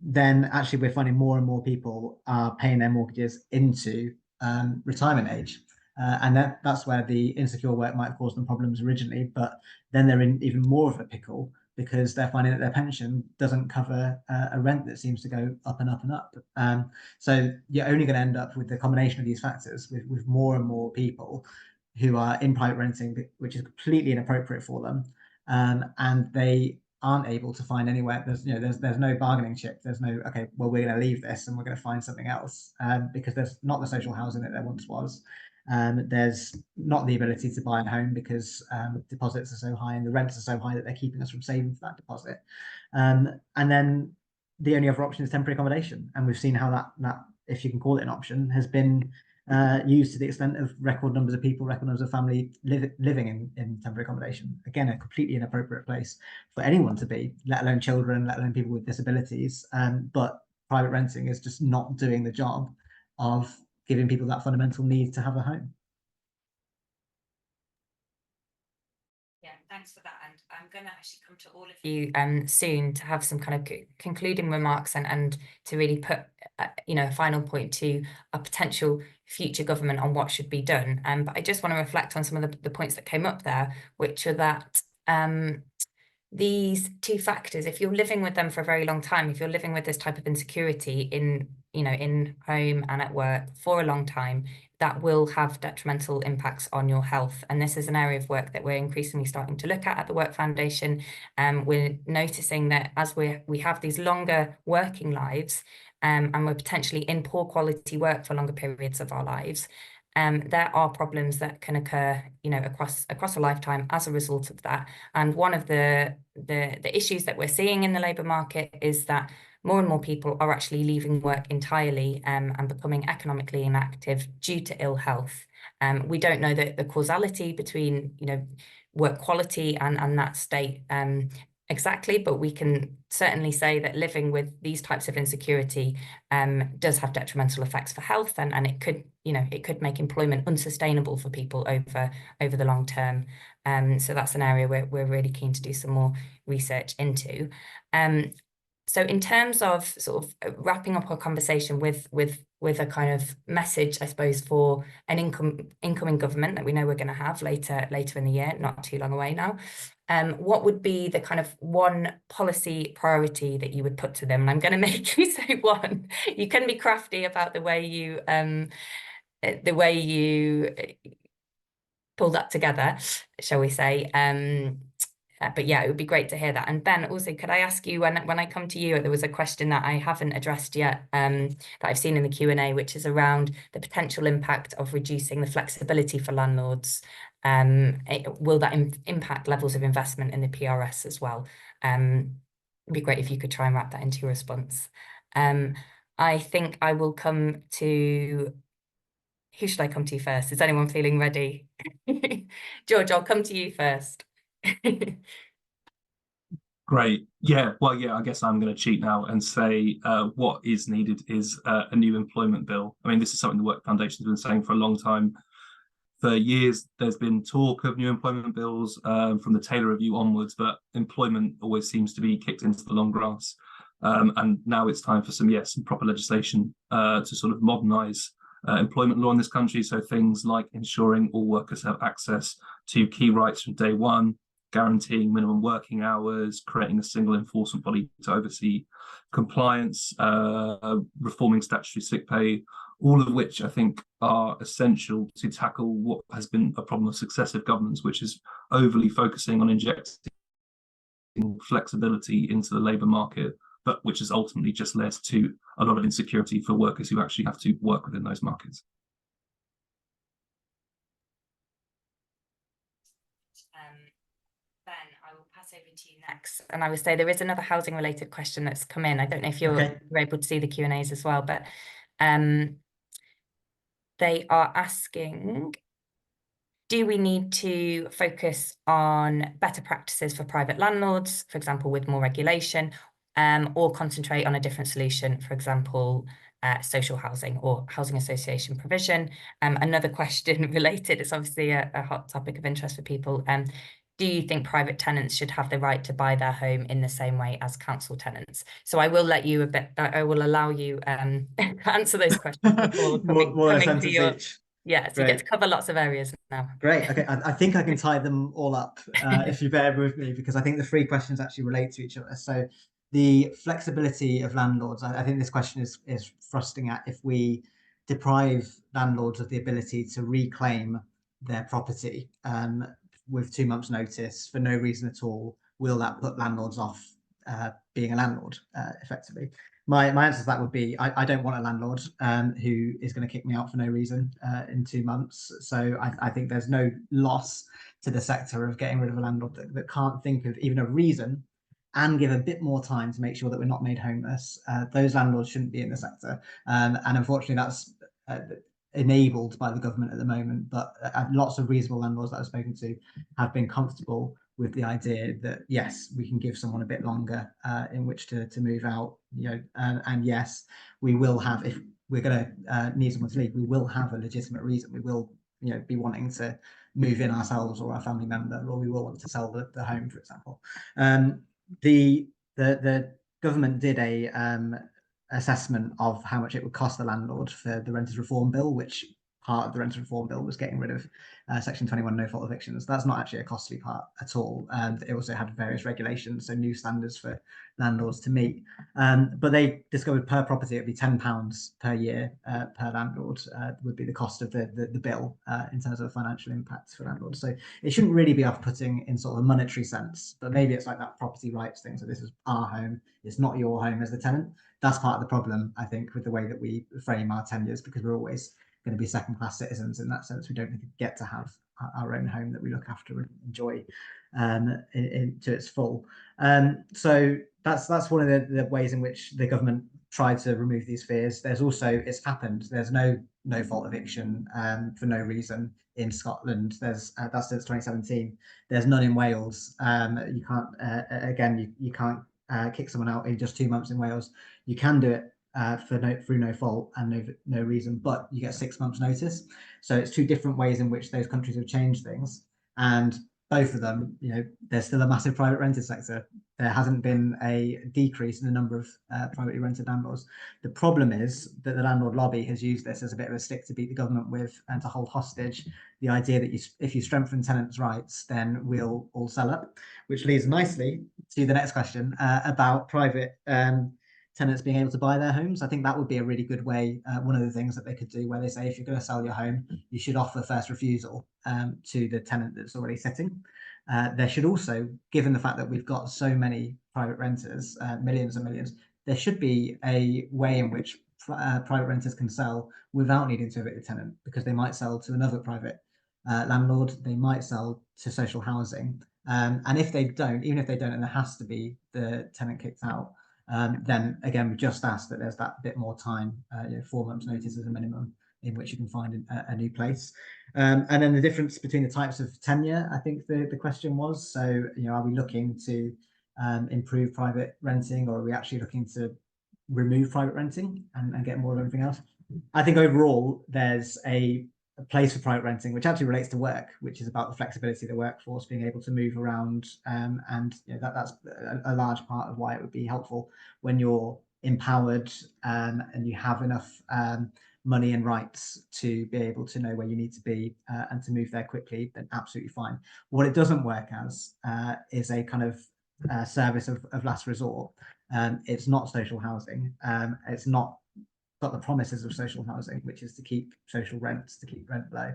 Then actually we're finding more and more people are paying their mortgages into retirement age. And that's where the insecure work might have caused them problems originally, but then they're in even more of a pickle because they're finding that their pension doesn't cover a rent that seems to go up and up and up. So you're only going to end up with the combination of these factors with more and more people who are in private renting, which is completely inappropriate for them. And they aren't able to find anywhere. There's no bargaining chip. There's no, okay, well, we're going to leave this and we're going to find something else because there's not the social housing that there once was. There's not the ability to buy a home because deposits are so high and the rents are so high that they're keeping us from saving for that deposit. And then the only other option is temporary accommodation. And we've seen how that, if you can call it an option, has been used to the extent of record numbers of people, record numbers of family living in temporary accommodation. Again, a completely inappropriate place for anyone to be, let alone children, let alone people with disabilities. But private renting is just not doing the job of giving people that fundamental need to have a home. Yeah, thanks for that. And I'm going to actually come to all of you soon to have some kind of concluding remarks and to really put a final point to a potential future government on what should be done. But I just want to reflect on some of the points that came up there, which are that these two factors, if you're living with them for a very long time, if you're living with this type of insecurity in home and at work for a long time, that will have detrimental impacts on your health. And this is an area of work that we're increasingly starting to look at the Work Foundation. We're noticing that as we have these longer working lives, and we're potentially in poor quality work for longer periods of our lives, there are problems that can occur, across a lifetime as a result of that. And one of the issues that we're seeing in the labour market is that more and more people are actually leaving work entirely and becoming economically inactive due to ill health. We don't know the causality between, work quality and that state. exactly, but we can certainly say that living with these types of insecurity does have detrimental effects for health, and it could, it could make employment unsustainable for people over the long term. So that's an area we're really keen to do some more research into. So in terms of sort of wrapping up our conversation with a kind of message, I suppose, for an incoming government that we know we're going to have later in the year, not too long away now, what would be the kind of one policy priority that you would put to them? And I'm going to make you say one. You can be crafty about the way you pull that together, shall we say. But yeah, it would be great to hear that. And Ben, also, could I ask you, when I come to you, there was a question that I haven't addressed yet, that I've seen in the Q&A, which is around the potential impact of reducing the flexibility for landlords. Will that impact levels of investment in the PRS as well? It'd be great if you could try and wrap that into your response. I think I will come to... Who should I come to first? Is anyone feeling ready? George, I'll come to you first. Great. Yeah, well, yeah, I guess I'm going to cheat now and say what is needed is a new employment bill. I mean, this is something the Work Foundation's been saying for a long time. For years, there's been talk of new employment bills from the Taylor Review onwards, but employment always seems to be kicked into the long grass. And now it's time for some proper legislation to sort of modernise employment law in this country. So things like ensuring all workers have access to key rights from day one, guaranteeing minimum working hours, creating a single enforcement body to oversee compliance, reforming statutory sick pay, all of which I think are essential to tackle what has been a problem of successive governments, which is overly focusing on injecting flexibility into the labour market, but which has ultimately just led to a lot of insecurity for workers who actually have to work within those markets. Ben, I will pass over to you next. And I would say there is another housing related question that's come in. I don't know if you're able to see the Q&As as well, but they are asking, do we need to focus on better practices for private landlords, for example, with more regulation, or concentrate on a different solution, for example, social housing or housing association provision? Another question related, it's obviously a hot topic of interest for people. Do you think private tenants should have the right to buy their home in the same way as council tenants? So I will let you I will allow you answer those questions before coming to your... Yeah, so you get to cover lots of areas now. Great. Okay, I think I can tie them all up if you bear with me, because I think the three questions actually relate to each other. So the flexibility of landlords, I think this question is thrusting at, if we deprive landlords of the ability to reclaim their property with 2 months' notice for no reason at all, will that put landlords off being a landlord effectively? My answer to that would be, I don't want a landlord who is going to kick me out for no reason in 2 months. So I think there's no loss to the sector of getting rid of a landlord that can't think of even a reason and give a bit more time to make sure that we're not made homeless. Those landlords shouldn't be in the sector. And unfortunately, that's enabled by the government at the moment. But lots of reasonable landlords that I've spoken to have been comfortable with the idea that, yes, we can give someone a bit longer in which to move out, and yes, we will have, if we're going to need someone to leave, we will have a legitimate reason. We will, be wanting to move in ourselves or our family member, or we will want to sell the home, for example. The government did a assessment of how much it would cost the landlord for the Renters Reform Bill, which part of the Renters Reform Bill was getting rid of Section 21 no-fault evictions. That's not actually a costly part at all. And it also had various regulations, so new standards for landlords to meet. But they discovered per property, it would be £10 per year per landlord would be the cost of the bill in terms of financial impact for landlords. So it shouldn't really be off-putting in sort of a monetary sense, but maybe it's like that property rights thing. So this is our home, it's not your home as the tenant. That's part of the problem, I think, with the way that we frame our tenures, because we're always going to be second-class citizens in that sense. We don't get to have our own home that we look after and enjoy to its full. So that's one of the ways in which the government tried to remove these fears. There's also, it's happened. There's no no-fault eviction for no reason in Scotland. There's that's since 2017. There's none in Wales. You can't again you can't kick someone out in just 2 months in Wales. You can do it through no fault and no reason, but you get 6 months notice. So it's two different ways in which those countries have changed things, and both of them, there's still a massive private rented sector. There hasn't been a decrease in the number of privately rented landlords. The problem is that the landlord lobby has used this as a bit of a stick to beat the government with and to hold hostage the idea that if you strengthen tenants' rights, then we'll all sell up, which leads nicely to the next question about private tenants being able to buy their homes. I think that would be a really good way. One of the things that they could do, where they say if you're going to sell your home, you should offer first refusal to the tenant that's already sitting. There should also, given the fact that we've got so many private renters, millions and millions, there should be a way in which private renters can sell without needing to evict the tenant, because they might sell to another private landlord, they might sell to social housing. And if they don't, even if they don't, and there has to be the tenant kicked out, then again, we've just asked that there's that bit more time, 4 months notice as a minimum, in which you can find a new place. And then the difference between the types of tenure, I think the question was. So, are we looking to improve private renting, or are we actually looking to remove private renting and get more of everything else? I think overall, there's a place for private renting, which actually relates to work, which is about the flexibility of the workforce, being able to move around, and that's a large part of why it would be helpful when you're empowered and you have enough money and rights to be able to know where you need to be and to move there quickly. Then absolutely fine. What it doesn't work as is a kind of service of last resort. It's not social housing. It's not got the promises of social housing, which is to keep social rents, to keep rent low.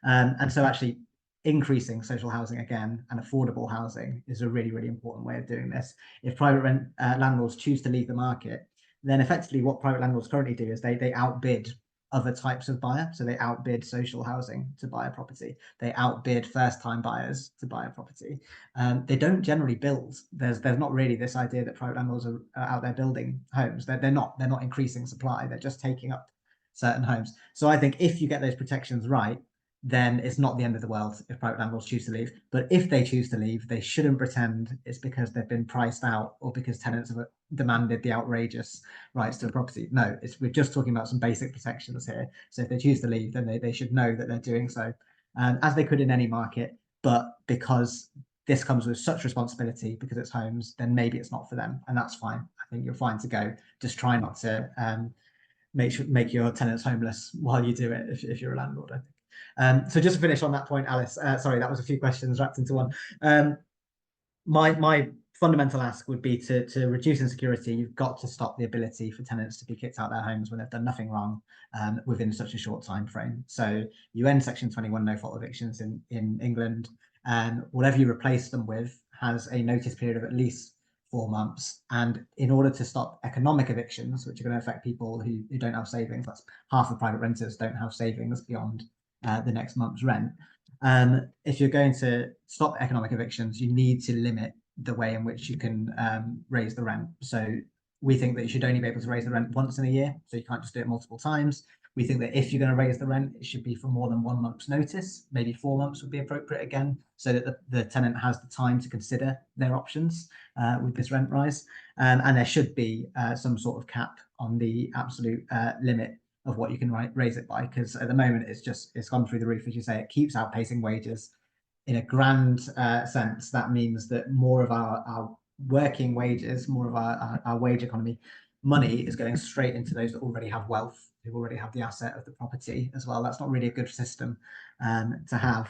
And so actually increasing social housing again and affordable housing is a really, really important way of doing this. If private landlords choose to leave the market, then effectively what private landlords currently do is they outbid other types of buyer. So they outbid social housing to buy a property. They outbid first-time buyers to buy a property. They don't generally build. There's not really this idea that private landlords are out there building homes. They're not increasing supply. They're just taking up certain homes. So I think if you get those protections right, then it's not the end of the world if private landlords choose to leave. But if they choose to leave, they shouldn't pretend it's because they've been priced out or because tenants have demanded the outrageous rights to a property. No, we're just talking about some basic protections here. So if they choose to leave, then they should know that they're doing so, as they could in any market. But because this comes with such responsibility, because it's homes, then maybe it's not for them, and that's fine. I think you're fine to go. Just try not to make your tenants homeless while you do it if you're a landlord, I think. So just to finish on that point, Alice, sorry, that was a few questions wrapped into one. My fundamental ask would be to reduce insecurity. You've got to stop the ability for tenants to be kicked out of their homes when they've done nothing wrong within such a short time frame. So you end Section 21 no-fault evictions in England, and whatever you replace them with has a notice period of at least 4 months. And in order to stop economic evictions, which are going to affect people who don't have savings, that's half of private renters don't have savings beyond the next month's rent. If you're going to stop economic evictions, you need to limit the way in which you can raise the rent. So we think that you should only be able to raise the rent once in a year, so you can't just do it multiple times. We think that if you're going to raise the rent, it should be for more than 1 month's notice. Maybe 4 months would be appropriate again, so that the tenant has the time to consider their options with this rent rise. And there should be some sort of cap on the absolute limit of what you can raise it by, because at the moment it's gone through the roof. As you say, it keeps outpacing wages. In a grand sense, that means that more of our working wages, more of our wage economy money is going straight into those that already have wealth, who already have the asset of the property as well. That's not really a good system to have.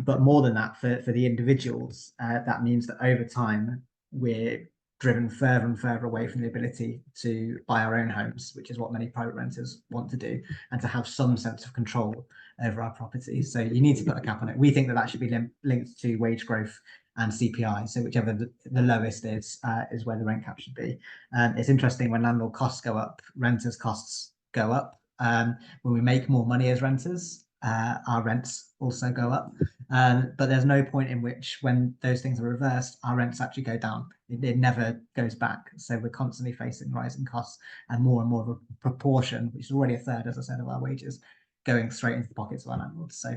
But more than that, for the individuals, that means that over time we're driven further and further away from the ability to buy our own homes, which is what many private renters want to do, and to have some sense of control over our property. So you need to put a cap on it. We think that should be linked to wage growth and CPI. So whichever the lowest is where the rent cap should be. It's interesting, when landlord costs go up, renters' costs go up. When we make more money as renters, our rents also go up. But there's no point in which, when those things are reversed, our rents actually go down. It never goes back. So we're constantly facing rising costs and more of a proportion, which is already a third, as I said, of our wages, going straight into the pockets of our landlords. So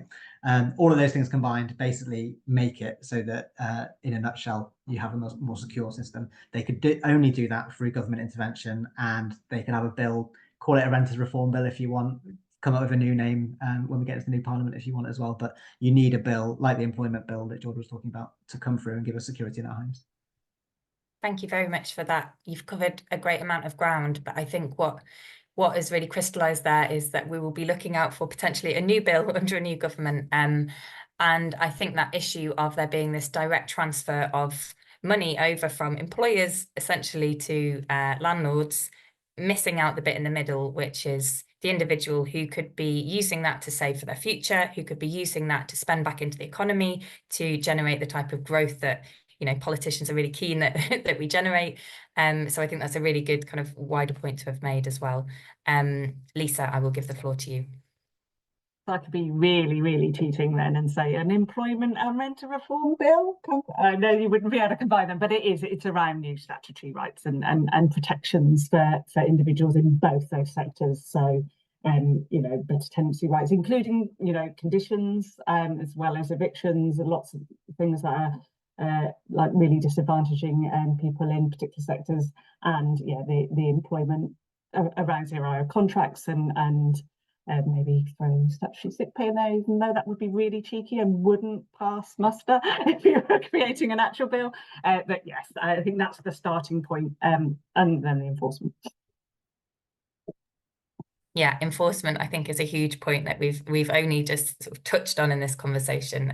all of those things combined basically make it so that, in a nutshell, you have a more secure system. They could only do that through government intervention, and they can have a bill, call it a renters reform bill if you want, come up with a new name when we get to the new parliament if you want as well. But you need a bill like the employment bill that George was talking about to come through and give us security in our homes. Thank you very much for that. You've covered a great amount of ground, but I think what has really crystallised there is that we will be looking out for potentially a new bill under a new government. And I think that issue of there being this direct transfer of money over from employers essentially to landlords, missing out the bit in the middle, which is the individual who could be using that to save for their future, who could be using that to spend back into the economy to generate the type of growth that, you know, politicians are really keen that that we generate. So I think that's a really good kind of wider point to have made as well. Lisa, I will give the floor to you. I could be really, really cheating then and say an employment and renter reform bill. I know you wouldn't be able to combine them, but it's around new statutory rights and protections for individuals in both those sectors. So, you know, better tenancy rights, including, you know, conditions, as well as evictions, and lots of things that are like really disadvantaging people in particular sectors, and yeah, the employment around 0-hour contracts and maybe throw statutory sick pay in there, even though that would be really cheeky and wouldn't pass muster if you were creating an actual bill. But yes, I think that's the starting point, and then the enforcement. Yeah, enforcement, I think, is a huge point that we've only just sort of touched on in this conversation.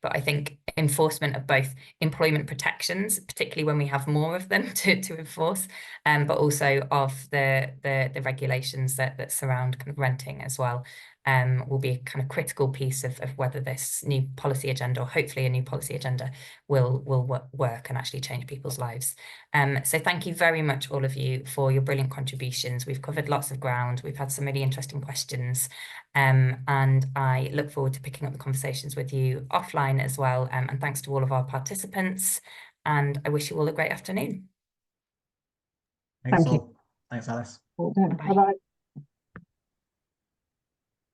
But I think enforcement of both employment protections, particularly when we have more of them to enforce, but also of the regulations that surround kind of renting as well, will be a kind of critical piece of whether this new policy agenda, or hopefully a new policy agenda, will work and actually change people's lives. So thank you very much, all of you, for your brilliant contributions. We've covered lots of ground. We've had some really interesting questions. And I look forward to picking up the conversations with you offline as well. And thanks to all of our participants. And I wish you all a great afternoon. Thanks Thank you. all. Thanks, Alice. Bye-bye.